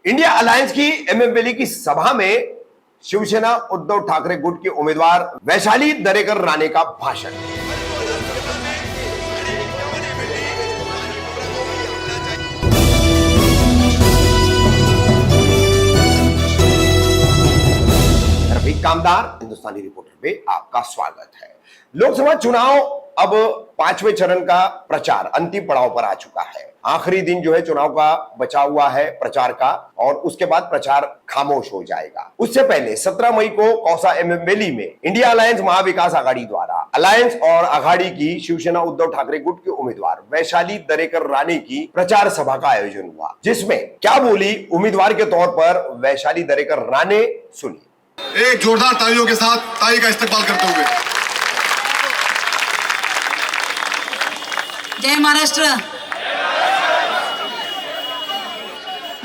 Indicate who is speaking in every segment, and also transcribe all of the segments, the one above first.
Speaker 1: India alliance की एमएमवेली की सभा में शिवसेना उद्धव ठाकरे गुट के उम्मीदवार वैशाली दरेकर राणे का भाषण। रफीक कामदार, हिंदुस्तानी रिपोर्टर में आपका स्वागत है। लोकसभा चुनाव अब 5वें चरण का प्रचार अंतिम पड़ाव पर आ चुका है। आखिरी दिन जो है चुनाव का बचा हुआ है प्रचार का, और उसके बाद प्रचार खामोश हो जाएगा। उससे पहले 17 मई को कौसा एमएमवेली में इंडिया अलायंस महाविकास आघाड़ी द्वारा अलायंस और आघाड़ी की शिवसेना उद्धव ठाकरे गुट के उम्मीदवार वैशाली दरेकर राणे की प्रचार सभा का आयोजन हुआ, जिसमें क्या बोली उम्मीदवार के तौर पर वैशाली दरेकर राणे, सुनिए।
Speaker 2: एक जोरदार तालियों के साथ ताली का इस्तेमाल करते हुए
Speaker 3: जय महाराष्ट्र।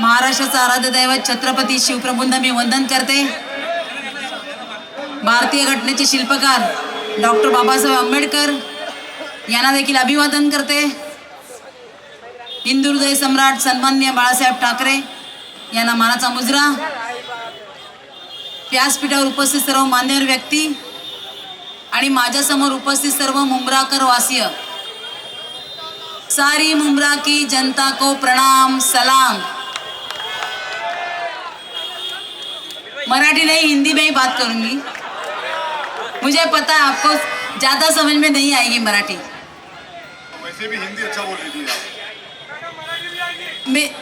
Speaker 3: महाराष्ट्राचा आराध्य दैवत छत्रपती शिवप्रभूंना मी वंदन करते। भारतीय घटनेचे शिल्पकार डॉक्टर बाबासाहेब आंबेडकर यांना देखील अभिवादन करते। हिंदू हृदय सम्राट सन्माननीय बाळासाहेब ठाकरे यांना मानाचा मुजरा। व्यासपीठावर उपस्थित सर्व मान्यवर व्यक्ती आणि माझ्यासमोर उपस्थित सर्व मुंब्राकर वासीय, सारी मुंब्रा की जनता को प्रणाम सलाम। मराठी नहीं हिंदी में ही बात करूंगी। मुझे पता है आपको ज्यादा समझ में नहीं आएगी मराठी।
Speaker 2: वैसे भी हिंदी अच्छा बोल रही थी आप।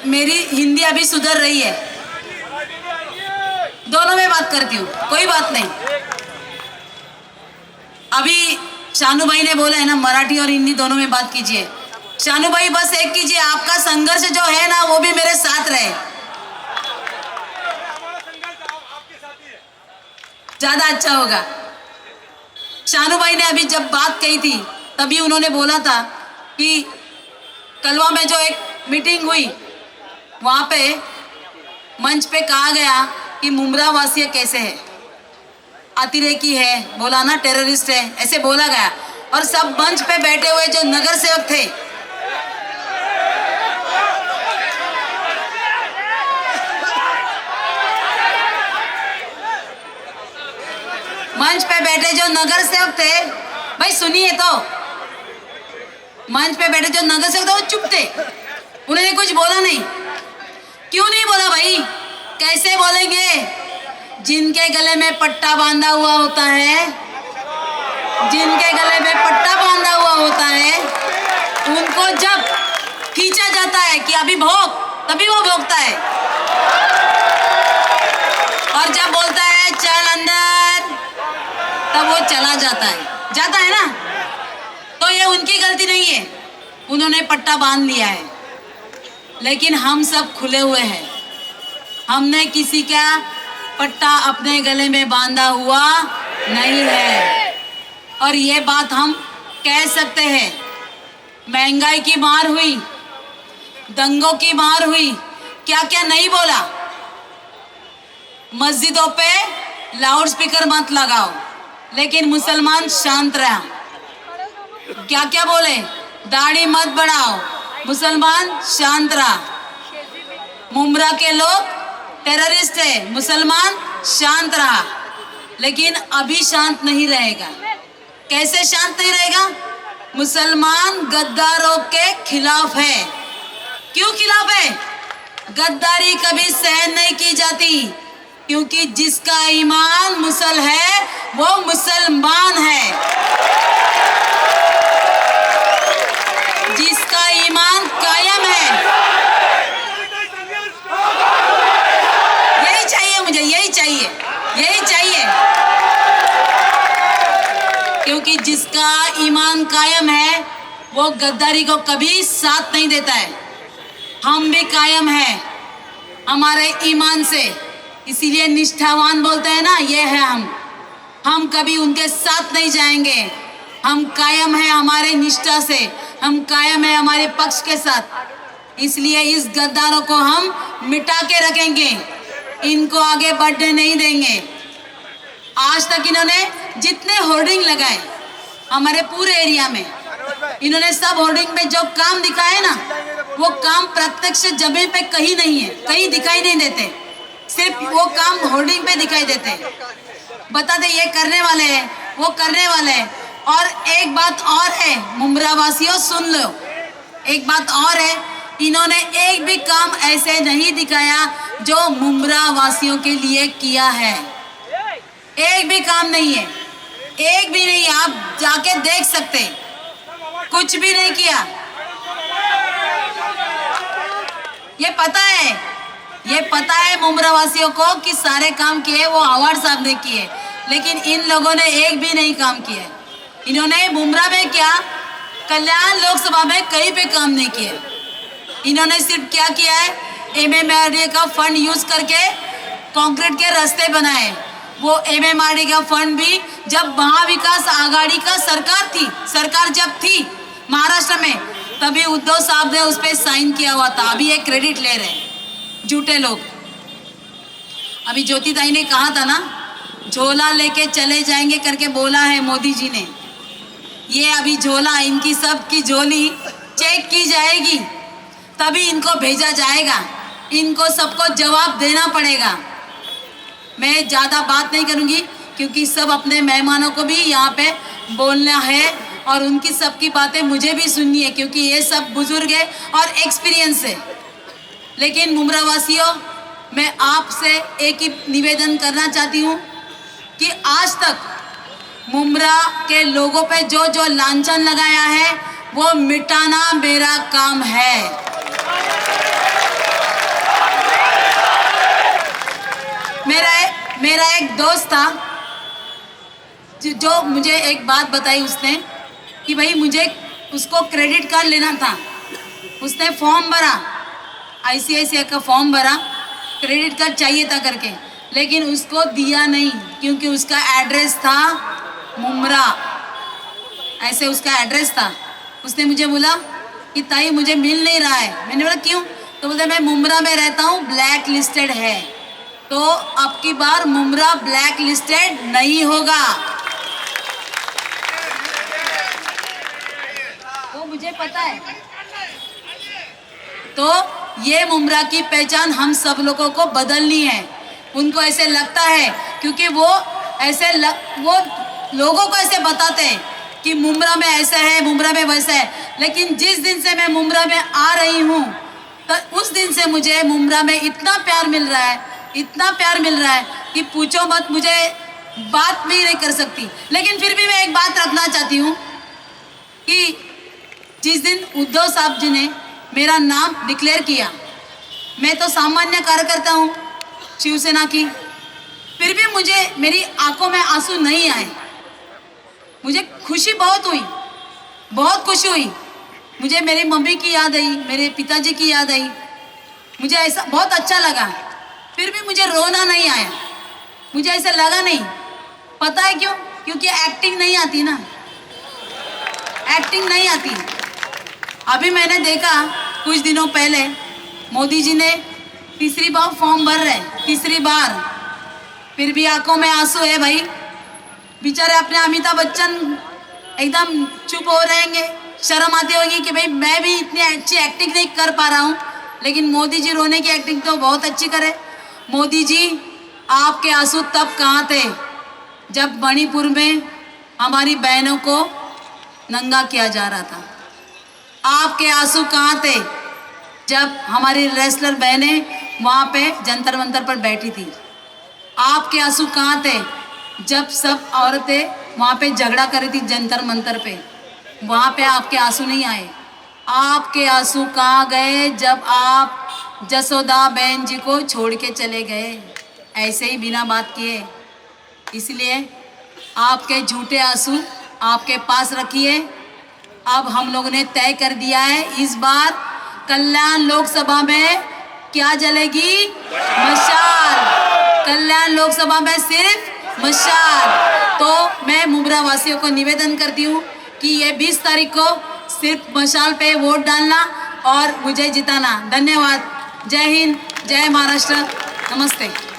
Speaker 3: मेरी हिंदी अभी सुधर रही है, दोनों में बात करती हूँ, कोई बात नहीं। अभी शानू भाई ने बोला है ना, मराठी और हिंदी दोनों में बात कीजिए। शानू भाई बस एक कीजिए, आपका संघर्ष जो है ना वो भी मेरे साथ रहे, ज्यादा अच्छा होगा। शानू भाई ने अभी जब बात कही थी तभी उन्होंने बोला था कि कलवा में जो एक मीटिंग हुई वहां पे मंच पे कहा गया कि मुंब्रा वासी कैसे है, अतिरेकी है, बोला ना टेररिस्ट है, ऐसे बोला गया। और सब मंच पे बैठे हुए जो नगर सेवक थे, मंच पे बैठे जो नगर सेवक थे, भाई सुनिए तो, मंच पे बैठे जो नगर सेवक थे वो चुप थे, उन्होंने कुछ बोला नहीं। क्यों नहीं बोला भाई? कैसे बोलेंगे? जिनके गले में पट्टा बांधा हुआ होता है, जिनके गले में पट्टा बांधा हुआ होता है, उनको जब खींचा जाता है कि अभी भोग, तभी वो भोगता है। और जब बोलता है चल अंदर, तब वो चला जाता है ना। तो ये उनकी गलती नहीं है, उन्होंने पट्टा बांध लिया है। लेकिन हम सब खुले हुए हैं, हमने किसी का पट्टा अपने गले में बांधा हुआ नहीं है। और ये बात हम कह सकते हैं। महंगाई की मार हुई, दंगों की मार हुई, क्या क्या नहीं बोला। मस्जिदों पे लाउड स्पीकर मत लगाओ, लेकिन मुसलमान शांत रहा। क्या क्या बोले? दाढ़ी मत बढ़ाओ, मुसलमान शांत रहा। मुंब्रा के लोग टेररिस्ट है, मुसलमान शांत रहा। लेकिन अभी शांत नहीं रहेगा। कैसे शांत नहीं रहेगा? मुसलमान गद्दारों के खिलाफ है। क्यों खिलाफ है? गद्दारी कभी सहन नहीं की जाती, क्योंकि जिसका ईमान मुसल है वो मुसलमान है। जिसका ईमान कायम है, यही चाहिए मुझे, यही चाहिए। क्योंकि जिसका ईमान कायम है वो गद्दारी को कभी साथ नहीं देता है। हम भी कायम हैं हमारे ईमान से, इसीलिए निष्ठावान बोलते हैं ना, ये है हम कभी उनके साथ नहीं जाएंगे। हम कायम हैं हमारे निष्ठा से, हम कायम हैं हमारे पक्ष के साथ। इसलिए इस गद्दारों को हम मिटा के रखेंगे, इनको आगे बढ़ने नहीं देंगे। आज तक इन्होंने जितने होर्डिंग लगाए हमारे पूरे एरिया में, इन्होंने सब होर्डिंग में जो काम दिखाए ना वो काम प्रत्यक्ष जमीन पे कहीं नहीं है, कहीं दिखाई नहीं देते, सिर्फ वो काम होर्डिंग पे दिखाई देते। बता दे ये करने वाले हैं, वो करने वाले हैं। और एक बात और है मुंब्रा वासियों, सुन लो, एक बात और है, इन्होंने एक भी काम ऐसे नहीं दिखाया जो मुंब्रा वासियों के लिए किया है। एक भी काम नहीं है, एक भी नहीं, आप जाके देख सकते, कुछ भी नहीं किया। ये पता है मुंब्रा वासियों को कि सारे काम किए वो आवाड़ साहब ने किए, लेकिन इन लोगों ने एक भी नहीं काम किए। इन्होंने मुंब्रा में क्या, कल्याण लोकसभा में कहीं पे काम नहीं किए। इन्होंने सिर्फ क्या किया है, एमएमआरडी का फंड यूज करके कंक्रीट के रास्ते बनाए। वो एमएमआरडी का फंड भी जब महाविकास आघाड़ी का सरकार जब थी महाराष्ट्र में, तभी उद्धव साहब ने उस पर साइन किया हुआ था। अभी ये क्रेडिट ले रहे हैं झूठे लोग। अभी ज्योति ताई ने कहा था ना, झोला लेके चले जाएंगे करके बोला है मोदी जी ने। ये अभी झोला, इनकी सब की झोली चेक की जाएगी, तभी इनको भेजा जाएगा। इनको सबको जवाब देना पड़ेगा। मैं ज़्यादा बात नहीं करूँगी क्योंकि सब अपने मेहमानों को भी यहाँ पे बोलना है और उनकी सबकी बातें मुझे भी सुननी है क्योंकि ये सब बुजुर्ग है और एक्सपीरियंस है। लेकिन मुंब्रा वासियों, मैं आपसे एक ही निवेदन करना चाहती हूँ कि आज तक मुंब्रा के लोगों पे जो जो लांछन लगाया है वो मिटाना मेरा काम है। मेरा एक दोस्त था जो मुझे एक बात बताई उसने कि भाई मुझे उसको क्रेडिट कार्ड लेना था। उसने फॉर्म भरा, आईसीआईसीआई का फॉर्म भरा, क्रेडिट कार्ड चाहिए था करके, लेकिन उसको दिया नहीं क्योंकि उसका एड्रेस था मुंब्रा, ऐसे उसका एड्रेस था। उसने मुझे बोला कि ताई मुझे मिल नहीं रहा है। मैंने बोला क्यों? तो बोलते मैं मुंब्रा में रहता हूँ, ब्लैक लिस्टेड है। तो अब की बार मुंब्रा ब्लैक लिस्टेड नहीं होगा। वो मुझे पता है। तो ये मुंब्रा की पहचान हम सब लोगों को बदलनी है। उनको ऐसे लगता है क्योंकि वो लोगों को ऐसे बताते हैं कि मुंब्रा में ऐसा है, मुंब्रा में वैसा है, लेकिन जिस दिन से मैं मुंब्रा में आ रही हूँ तो उस दिन से मुझे मुंब्रा में इतना प्यार मिल रहा है, इतना प्यार मिल रहा है कि पूछो मत, मुझे बात भी नहीं कर सकती। लेकिन फिर भी मैं एक बात रखना चाहती हूँ कि जिस दिन उद्धव साहब जी ने मेरा नाम डिक्लेयर किया, मैं तो सामान्य कार्यकर्ता हूँ शिवसेना की, फिर भी मुझे मेरी आंखों में आंसू नहीं आए। मुझे खुशी बहुत हुई, बहुत खुशी हुई। मुझे मेरी मम्मी की याद आई, मेरे पिताजी की याद आई, मुझे ऐसा बहुत अच्छा लगा। फिर भी मुझे रोना नहीं आया, मुझे ऐसा लगा नहीं। पता है क्यों? क्योंकि एक्टिंग नहीं आती ना, एक्टिंग नहीं आती। अभी मैंने देखा कुछ दिनों पहले मोदी जी ने तीसरी बार फॉर्म भर रहे, तीसरी बार, फिर भी आंखों में आंसू है भाई। बेचारे अपने अमिताभ बच्चन एकदम चुप हो रहेंगे, शर्म आती होगी कि भाई मैं भी इतनी अच्छी एक्टिंग नहीं कर पा रहा हूँ, लेकिन मोदी जी रोने की एक्टिंग तो बहुत अच्छी करे। मोदी जी, आपके आंसू तब कहाँ थे जब मणिपुर में हमारी बहनों को नंगा किया जा रहा था? आपके आंसू कहाँ थे जब हमारी रेसलर बहनें वहाँ पे जंतर मंतर पर बैठी थी? आपके आंसू कहाँ थे जब सब औरतें वहाँ पे झगड़ा कर रही थी जंतर मंतर पे? वहाँ पे आपके आंसू नहीं आए। आपके आंसू कहाँ गए जब आप जसोदा बहन जी को छोड़ के चले गए ऐसे ही बिना बात किए? इसलिए आपके झूठे आंसू आपके पास रखिए। अब हम लोगों ने तय कर दिया है, इस बार कल्याण लोकसभा में क्या जलेगी? मशाल। कल्याण लोकसभा में सिर्फ मशाल। तो मैं मुंब्रा वासियों को निवेदन करती हूँ कि ये 20 तारीख को सिर्फ मशाल पे वोट डालना और मुझे जिताना। धन्यवाद। जय हिंद, जय महाराष्ट्र, नमस्ते।